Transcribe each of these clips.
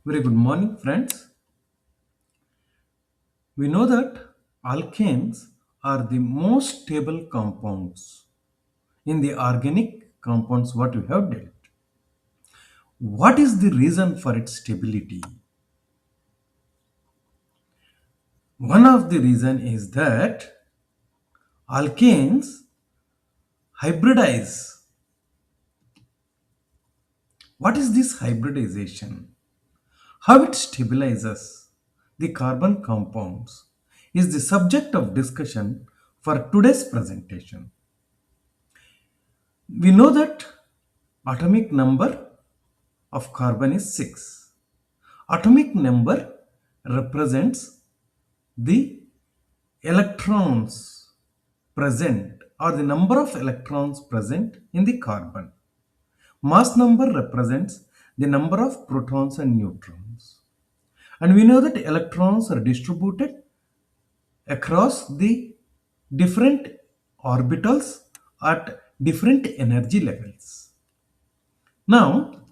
Very good morning, friends. We know that alkanes are the most stable compounds in the organic compounds what we have dealt. What is the reason for its stability? One of the reason is that alkanes hybridize. What is this hybridization? How it stabilizes the carbon compounds is the subject of discussion for today's presentation. We know that atomic number of carbon is 6. Atomic number represents the electrons present or the number of electrons present in the carbon. Mass number represents the number of protons and neutrons. And we know that electrons are distributed across the different orbitals at different energy levels. Now,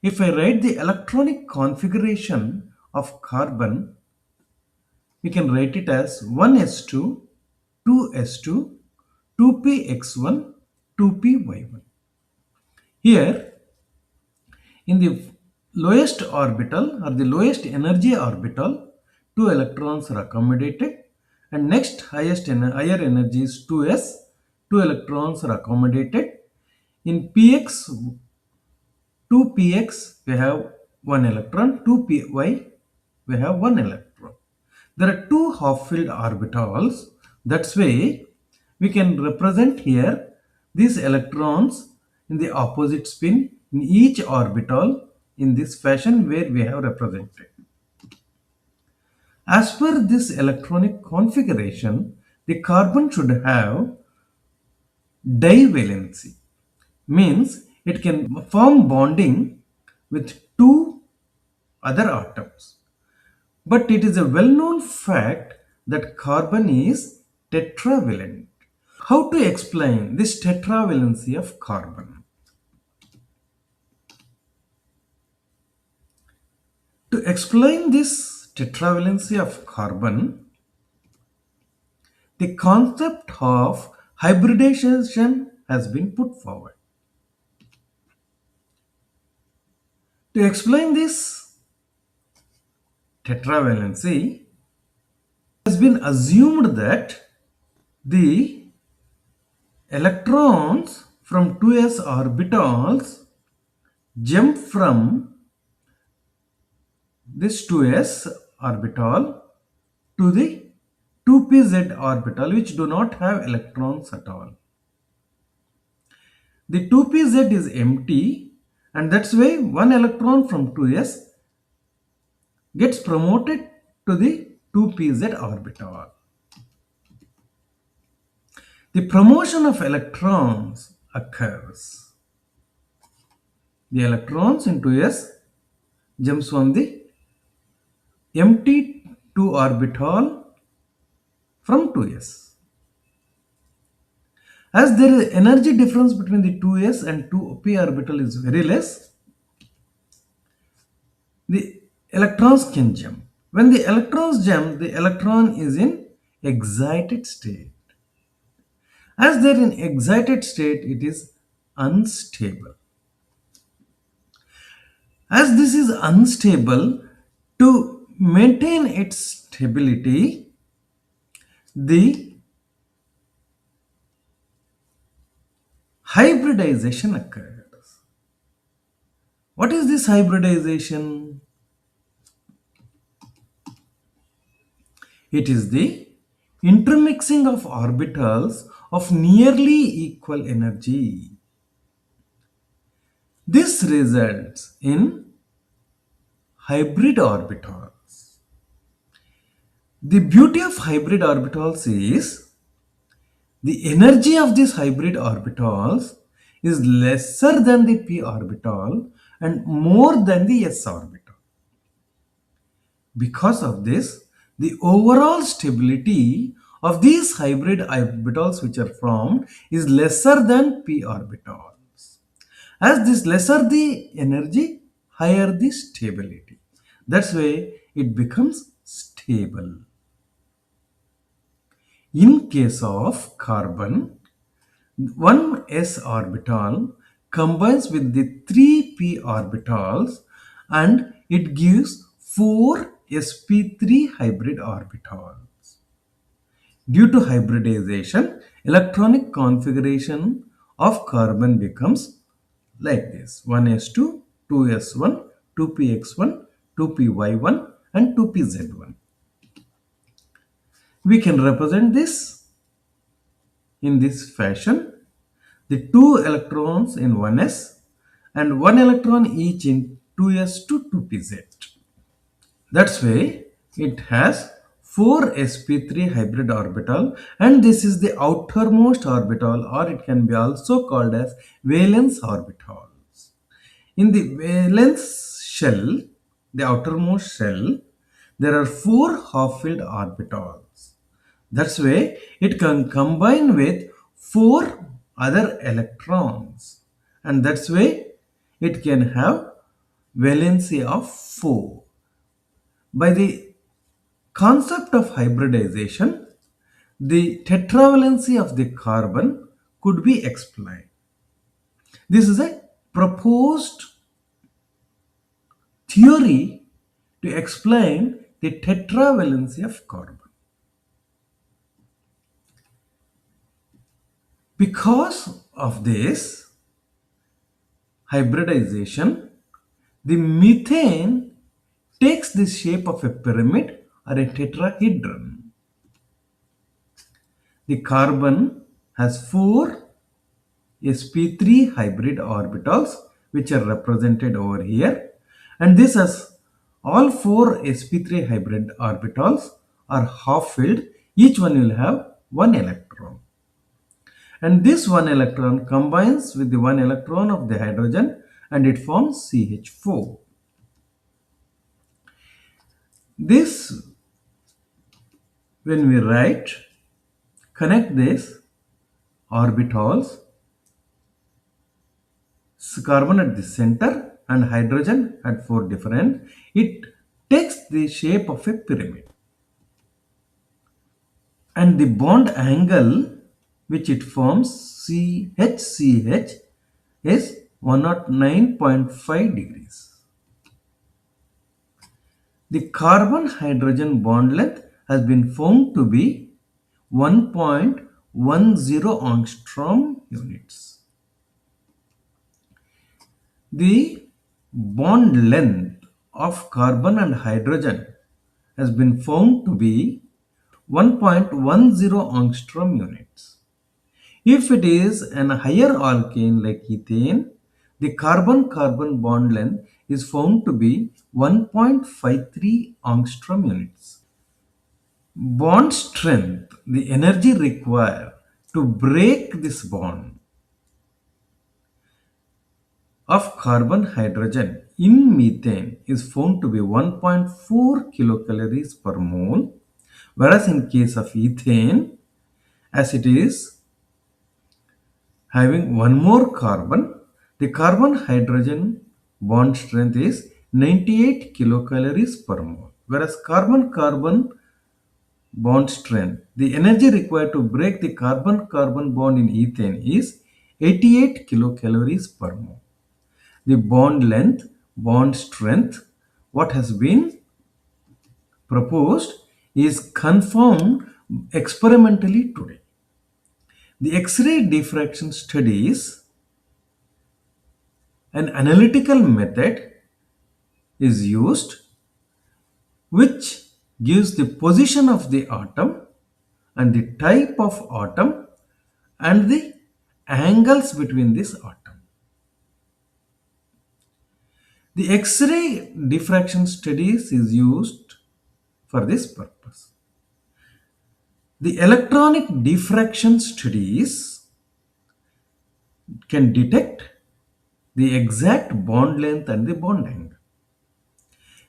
if I write the electronic configuration of carbon, we can write it as 1s2, 2s2, 2px1, 2py1. Here, in the lowest orbital or the lowest energy orbital, two electrons are accommodated, and next higher energy is 2s, two electrons are accommodated. In px 2px we have one electron, 2py we have one electron. There are two half-filled orbitals. That's why we can represent here these electrons in the opposite spin in each orbital in this fashion where we have represented. As per this electronic configuration, the carbon should have divalency, means it can form bonding with two other atoms. But it is a well-known fact that carbon is tetravalent. How to explain this tetravalency of carbon? To explain this tetravalency of carbon, the concept of hybridization has been put forward. To explain this tetravalency, it has been assumed that the electrons from 2s orbitals jump from this 2s orbital to the 2pz orbital, which do not have electrons at all. The 2pz is empty, and that's why one electron from 2s gets promoted to the 2pz orbital. The promotion of electrons occurs. The electrons in 2s jumps from the empty 2 orbital from 2s. As there is energy difference between the 2s and 2p orbital is very less, the electrons can jump. When the electrons jump, the electron is in excited state. As they are in excited state, it is unstable. As this is unstable, to maintain its stability, the hybridization occurs. What is this hybridization? It is the intermixing of orbitals of nearly equal energy. This results in hybrid orbitals. The beauty of hybrid orbitals is the energy of these hybrid orbitals is lesser than the p orbital and more than the s orbital. Because of this, the overall stability of these hybrid orbitals which are formed is lesser than p orbitals. As this lesser the energy, higher the stability. That's why it becomes stable. In case of carbon, one s orbital combines with the three p orbitals and it gives four sp3 hybrid orbitals. Due to hybridization, electronic configuration of carbon becomes like this: 1s2, 2s1, 2px1, 2py1 and 2pz1. We can represent this in this fashion: the two electrons in 1s and one electron each in 2s to 2pz. That's why it has 4 sp3 hybrid orbital, and this is the outermost orbital, or it can be also called as valence orbitals. In the valence shell, the outermost shell, there are 4 half-filled orbitals. That's why it can combine with 4 other electrons, and that's why it can have valency of 4. By the concept of hybridization, the tetravalency of the carbon could be explained. This is a proposed theory to explain the tetravalency of carbon. Because of this hybridization, the methane takes the shape of a pyramid or a tetrahedron. The carbon has 4 sp3 hybrid orbitals which are represented over here, and this has all 4 sp3 hybrid orbitals are half filled. Each one will have one electron, and this one electron combines with the one electron of the hydrogen and it forms CH4. This, when we write, connect this orbitals, carbon at the center and hydrogen at 4 different, it takes the shape of a pyramid, and the bond angle which it forms CH is 109.5 degrees. The carbon hydrogen bond length has been found to be 1.10 angstrom units. The bond length of carbon and hydrogen has been found to be 1.10 angstrom units. If it is an higher alkane like ethane, the carbon-carbon bond length is found to be 1.53 angstrom units. Bond strength, the energy required to break this bond of carbon hydrogen in methane is found to be 1.4 kilocalories per mole, whereas in case of ethane, as it is having one more carbon, the carbon hydrogen bond strength is 98 kilocalories per mole, whereas carbon carbon bond strength, the energy required to break the carbon carbon bond in ethane is 88 kilocalories per mole. The bond length, bond strength, what has been proposed is confirmed experimentally today. The X-ray diffraction studies, an analytical method is used which gives the position of the atom and the type of atom and the angles between this atom. The X-ray diffraction studies is used for this purpose. The electronic diffraction studies can detect the exact bond length and the bond angle.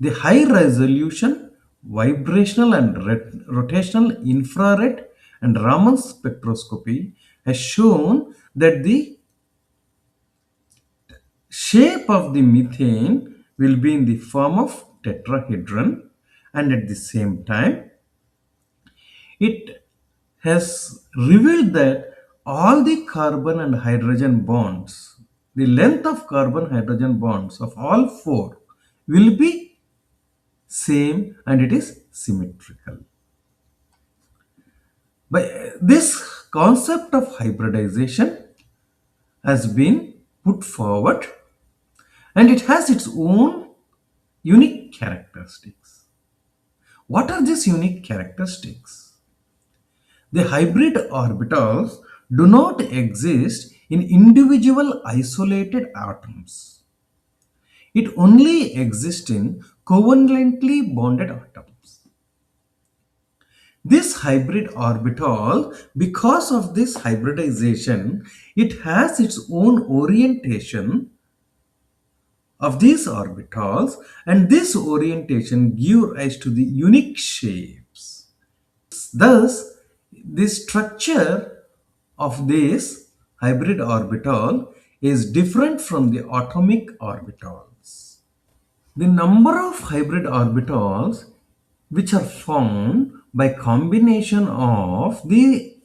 The high resolution vibrational and rotational infrared and Raman spectroscopy has shown that the shape of the methane will be in the form of tetrahedron, and at the same time, it has revealed that all the carbon and hydrogen bonds, the length of carbon hydrogen bonds of all four will be same and it is symmetrical. By this concept of hybridization has been put forward and it has its own unique characteristics. What are these unique characteristics? The hybrid orbitals do not exist in individual isolated atoms. It only exists in covalently bonded atoms. This hybrid orbital, because of this hybridization, it has its own orientation of these orbitals, and this orientation gives rise to the unique shapes. Thus, the structure of this hybrid orbital is different from the atomic orbitals. The number of hybrid orbitals which are found by combination of the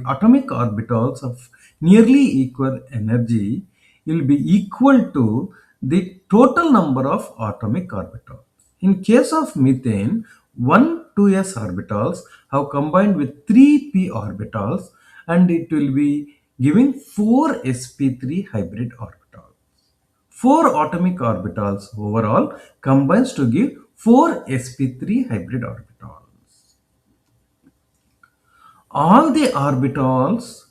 atomic orbitals of nearly equal energy will be equal to the total number of atomic orbitals. In case of methane, 1 2s orbitals have combined with 3 p orbitals and it will be giving 4 sp3 hybrid orbitals. 4 atomic orbitals overall combines to give 4 sp3 hybrid orbitals. All the orbitals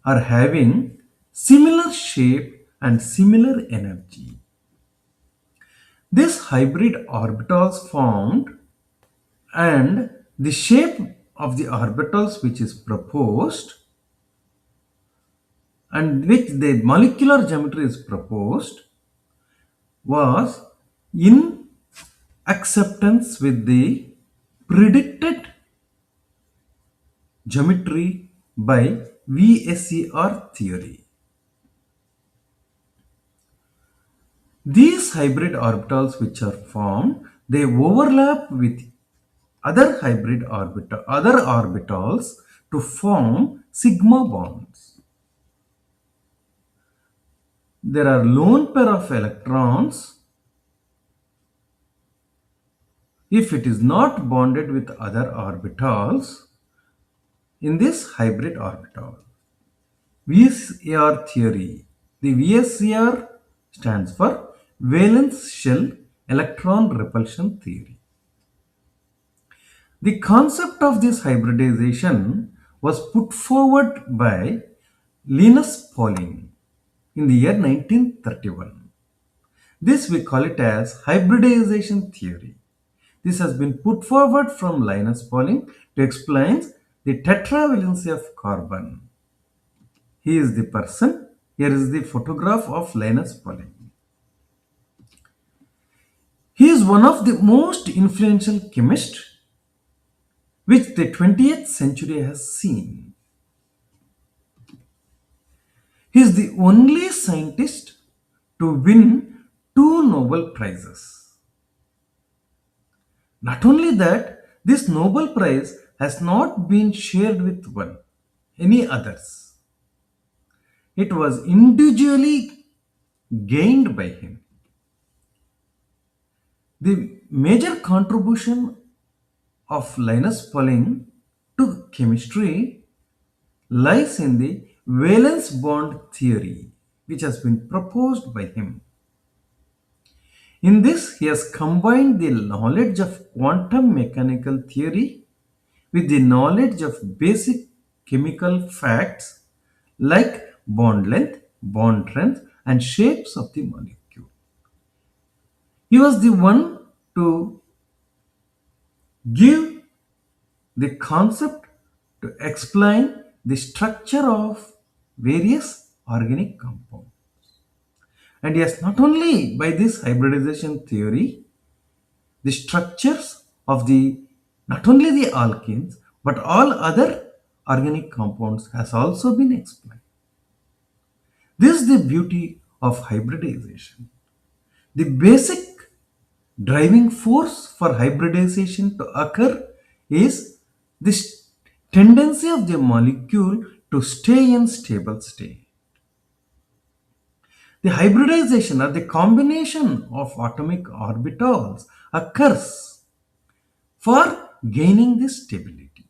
are having similar shape and similar energy. This hybrid orbitals formed and the shape of the orbitals which is proposed and which the molecular geometry is proposed was in acceptance with the predicted geometry by VSER theory. These hybrid orbitals which are formed, they overlap with other orbitals to form sigma bonds. There are lone pair of electrons if it is not bonded with other orbitals in this hybrid orbital. VSER theory. The VSER stands for valence shell electron repulsion theory. The concept of this hybridization was put forward by Linus Pauling in the year 1931. This we call it as hybridization theory. This has been put forward from Linus Pauling to explain the tetravalency of carbon. He is the person. Here is the photograph of Linus Pauling. He is one of the most influential chemists which the 20th century has seen. He is the only scientist to win 2 Nobel Prizes. Not only that, this Nobel Prize has not been shared with any others. It was individually gained by him. The major contribution of Linus Pauling to chemistry lies in the valence bond theory, which has been proposed by him. In this, he has combined the knowledge of quantum mechanical theory with the knowledge of basic chemical facts like bond length, bond strength, and shapes of the molecule. He was the one to give the concept to explain the structure of various organic compounds. And yes, not only by this hybridization theory, the structures of the not only the alkenes but all other organic compounds has also been explained. This is the beauty of hybridization. The basic Driving force for hybridization to occur is this tendency of the molecule to stay in stable state. The hybridization or the combination of atomic orbitals occurs for gaining this stability.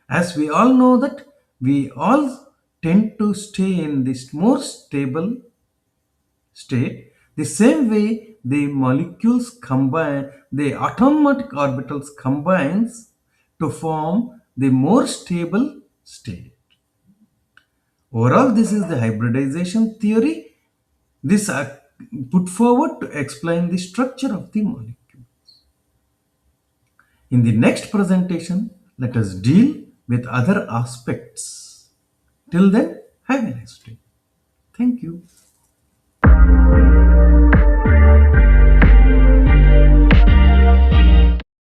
As we all know that we all tend to stay in this more stable state, the same way the molecules combine, the atomic orbitals combines to form the more stable state. Overall, this is the hybridization theory. This put forward to explain the structure of the molecule. In the next presentation, let us deal with other aspects. Till then, have a nice day. Thank you.